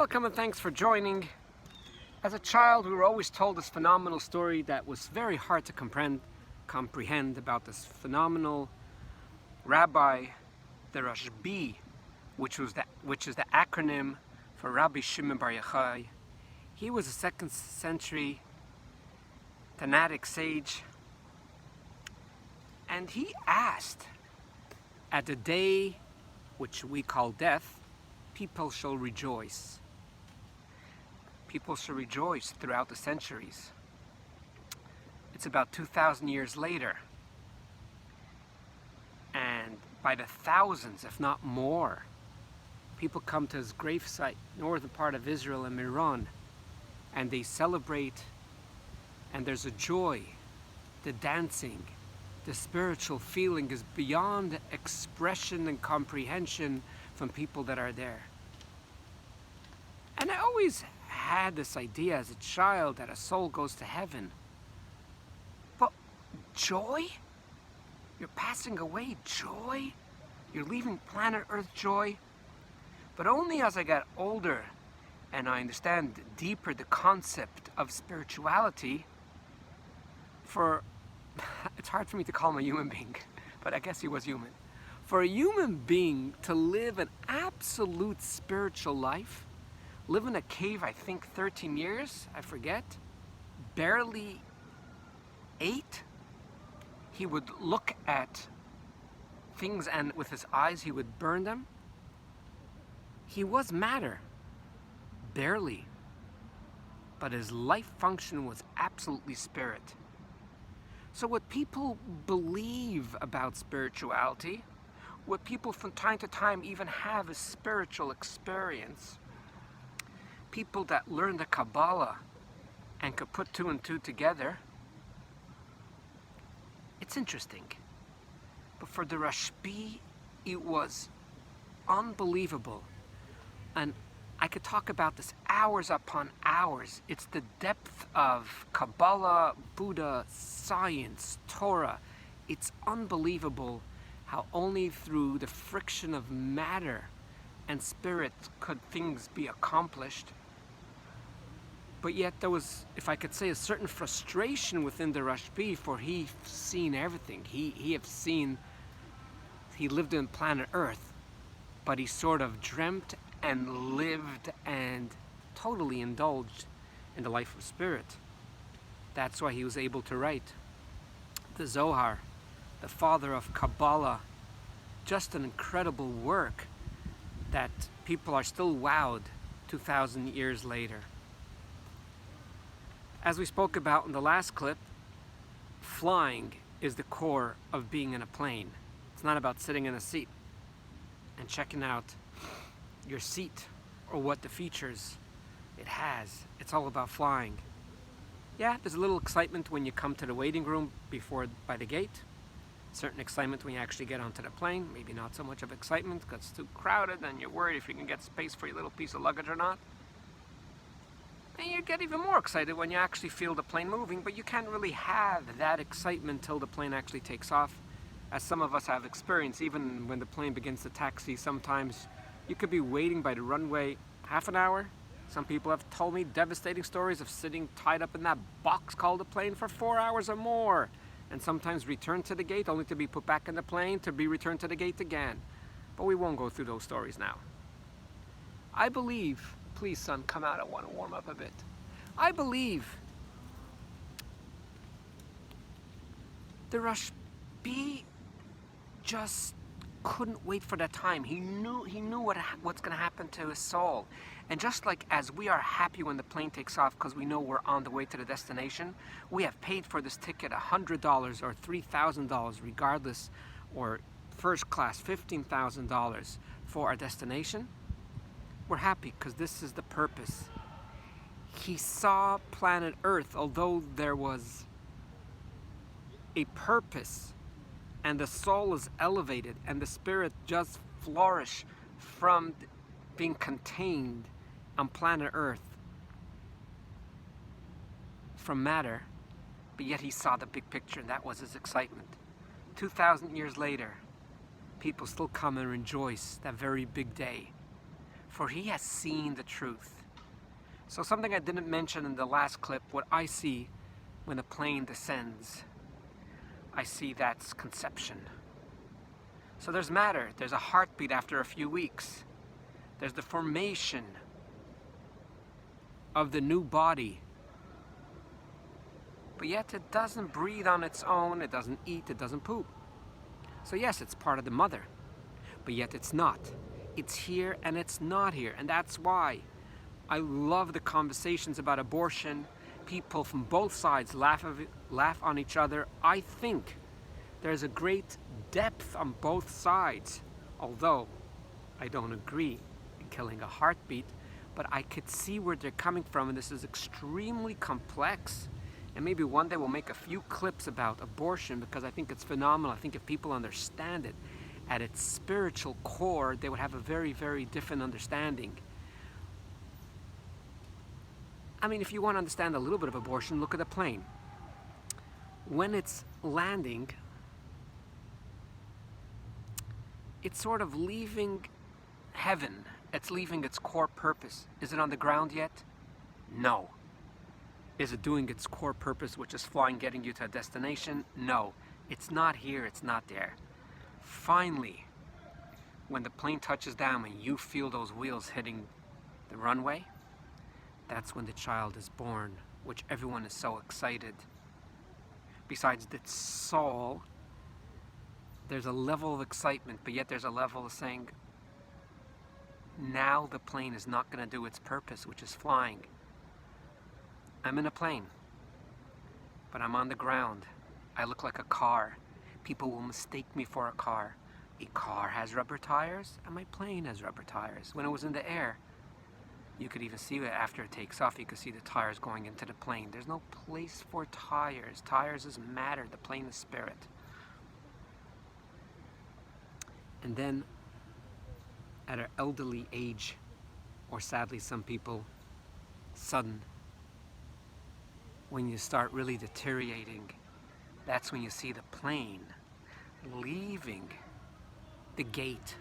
Welcome and thanks for joining. As a child, we were always told this phenomenal story that was very hard to comprehend about this phenomenal rabbi, the Rashbi, which is the acronym for Rabbi Shimon Bar Yochai. He was a 2nd century Tanaitic sage, and he asked, at the day which we call death, people shall rejoice. People shall rejoice throughout the centuries. It's about 2,000 years later, and by the thousands, if not more, people come to his gravesite, northern part of Israel in Meron, and they celebrate, and there's a joy, the dancing, the spiritual feeling is beyond expression and comprehension from people that are there. And I always had this idea as a child that a soul goes to heaven. But joy? You're passing away, joy? You're leaving planet Earth, joy? But only as I got older and I understand deeper the concept of spirituality, it's hard for me to call him a human being, but I guess he was human. For a human being to live an absolute spiritual life, live in a cave, I think 13 years, I forget, barely ate. He would look at things and with his eyes he would burn them. He was matter, barely, but his life function was absolutely spirit. So what people believe about spirituality, what people from time to time even have a spiritual experience, people that learn the Kabbalah and could put 2 and 2 together, it's interesting. But for the Rashbi, it was unbelievable. And I could talk about this hours upon hours. It's the depth of Kabbalah, Buddha, science, Torah. It's unbelievable how only through the friction of matter and spirit could things be accomplished. But yet there was, if I could say, a certain frustration within the Rashbi, for he've seen everything. He lived in planet Earth, but he sort of dreamt and lived and totally indulged in the life of spirit. That's why he was able to write the Zohar, the father of Kabbalah. Just an incredible work that people are still wowed 2,000 years later. As we spoke about in the last clip, flying is the core of being in a plane. It's not about sitting in a seat and checking out your seat or what the features it has. It's all about flying. Yeah, there's a little excitement when you come to the waiting room by the gate. Certain excitement when you actually get onto the plane. Maybe not so much of excitement because it's too crowded and you're worried if you can get space for your little piece of luggage or not. And you get even more excited when you actually feel the plane moving, but you can't really have that excitement till the plane actually takes off. As some of us have experienced, even when the plane begins to taxi, sometimes you could be waiting by the runway half an hour. Some people have told me devastating stories of sitting tied up in that box called a plane for 4 hours or more, and sometimes return to the gate only to be put back in the plane to be returned to the gate again. But we won't go through those stories now. I believe, please son, come out, I want to warm up a bit. I believe the Rashbi just couldn't wait for that time. He knew what's going to happen to his soul. And just like as we are happy when the plane takes off because we know we're on the way to the destination, we have paid for this ticket $100 or $3,000 regardless, or first class $15,000 for our destination. We're happy because this is the purpose. He saw planet Earth, although there was a purpose, and the soul is elevated and the spirit just flourish from being contained on planet Earth from matter, but yet he saw the big picture, and that was his excitement. 2,000 years later, people still come and rejoice that very big day. for he has seen the truth. So something I didn't mention in the last clip, what I see when a plane descends, I see that's conception. So there's matter, there's a heartbeat after a few weeks. There's the formation of the new body. But yet it doesn't breathe on its own, it doesn't eat, it doesn't poop. So yes, it's part of the mother, but yet it's not. It's here and it's not here, and that's why I love the conversations about abortion. People from both sides laugh on each other. I think there's a great depth on both sides, although I don't agree in killing a heartbeat, but I could see where they're coming from, and this is extremely complex. And maybe one day we'll make a few clips about abortion, because I think it's phenomenal. I think if people understand it at its spiritual core, they would have a very, very different understanding. I mean, if you want to understand a little bit of abortion, look at a plane. When it's landing, it's sort of leaving heaven. It's leaving its core purpose. Is it on the ground yet? No. Is it doing its core purpose, which is flying, getting you to a destination? No. It's not here, it's not there. Finally, when the plane touches down and you feel those wheels hitting the runway, that's when the child is born, which everyone is so excited. Besides the soul, there's a level of excitement, but yet there's a level of saying, now the plane is not going to do its purpose, which is flying. I'm in a plane, but I'm on the ground. I look like a car. People will mistake me for a car. A car has rubber tires, and my plane has rubber tires. When it was in the air, you could even see it after it takes off. You could see the tires going into the plane. There's no place for tires. Tires is matter. The plane is spirit. And then, at an elderly age, or sadly some people, sudden, when you start really deteriorating, that's when you see the plane leaving the gate.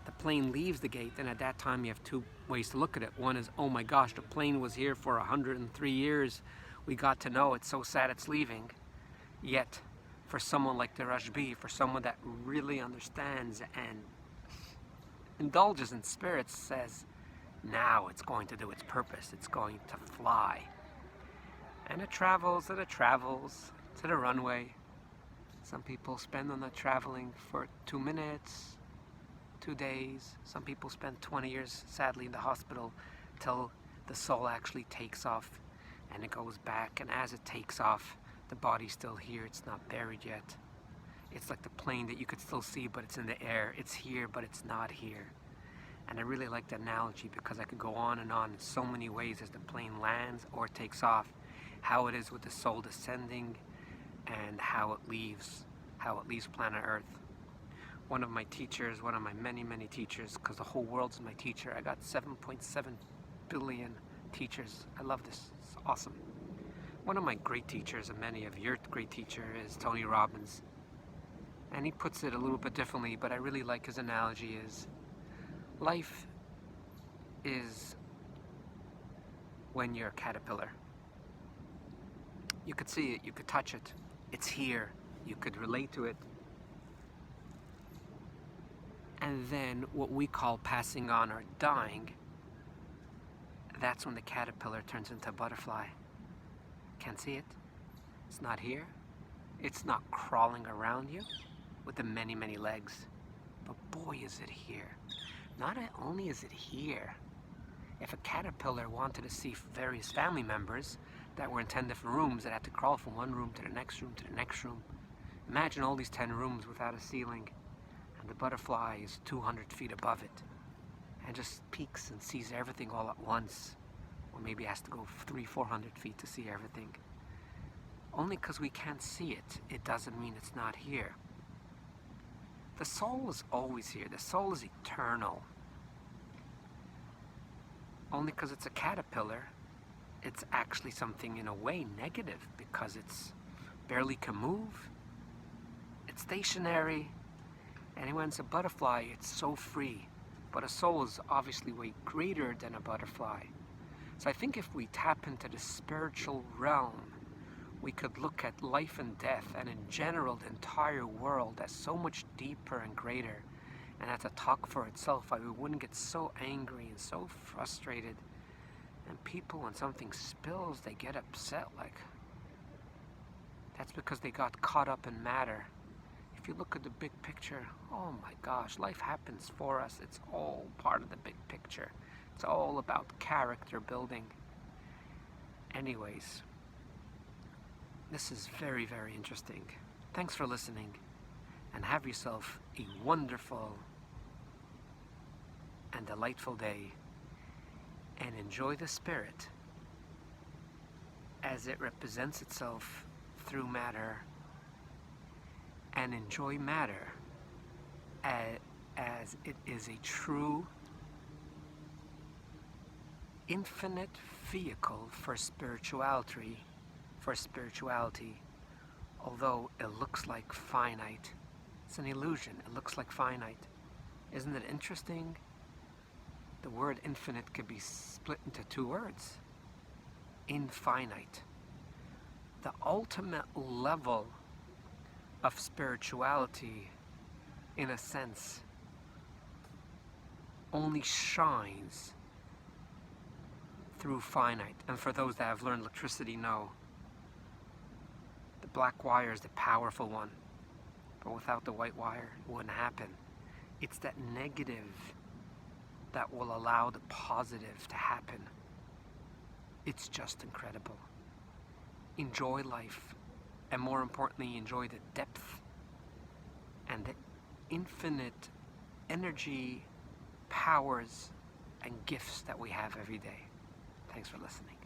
The plane leaves the gate, and at that time you have two ways to look at it. One is, oh my gosh, the plane was here for 103 years. We got to know, it's so sad it's leaving. Yet, for someone like the Rashbi, for someone that really understands and indulges in spirits, says, now it's going to do its purpose. It's going to fly. And it travels and it travels to the runway. Some people spend on that traveling for 2 minutes, 2 days. Some people spend 20 years, sadly, in the hospital till the soul actually takes off and it goes back. And as it takes off, the body's still here. It's not buried yet. It's like the plane that you could still see, but it's in the air. It's here, but it's not here. And I really like that analogy, because I could go on in so many ways as the plane lands or takes off, how it is with the soul descending and how it leaves planet Earth. One of my teachers, one of my many, many teachers, because the whole world's my teacher. I got 7.7 billion teachers. I love this. It's awesome. One of my great teachers, and many of your great teacher, is Tony Robbins. And he puts it a little bit differently, but I really like his analogy is, life is when you're a caterpillar. You could see it, you could touch it. It's here. You could relate to it. And then what we call passing on or dying, that's when the caterpillar turns into a butterfly. Can't see it. It's not here. It's not crawling around you with the many, many legs. But boy, is it here. Not only is it here, if a caterpillar wanted to see various family members that were in 10 different rooms that had to crawl from one room to the next room to the next room, imagine all these 10 rooms without a ceiling, and the butterfly is 200 feet above it and just peeks and sees everything all at once, or maybe has to go 300-400 feet to see everything. Only because we can't see it, it doesn't mean it's not here. The soul is always here. The soul is eternal. Only because it's a caterpillar, it's actually something in a way negative, because it's barely can move. It's stationary. And when it's a butterfly, it's so free. But a soul is obviously way greater than a butterfly. So I think if we tap into the spiritual realm, we could look at life and death, and in general the entire world, as so much deeper and greater, and as a talk for itself. We wouldn't get so angry and so frustrated. And people, when something spills, they get upset. Like, that's because they got caught up in matter. If you look at the big picture, oh my gosh, life happens for us. It's all part of the big picture. It's all about character building. Anyways, this is very, very interesting. Thanks for listening, and have yourself a wonderful and delightful day, and enjoy the spirit as it represents itself through matter, and enjoy matter as it is a true infinite vehicle for spirituality, although it looks like finite. It's an illusion. It looks like finite. Isn't it interesting? The word infinite could be split into two words. Infinite. The ultimate level of spirituality, in a sense, only shines through finite. And for those that have learned electricity know, the black wire is the powerful one, but without the white wire, it wouldn't happen. It's that negative that will allow the positive to happen. It's just incredible. Enjoy life, and more importantly, enjoy the depth and the infinite energy, powers, and gifts that we have every day. Thanks for listening.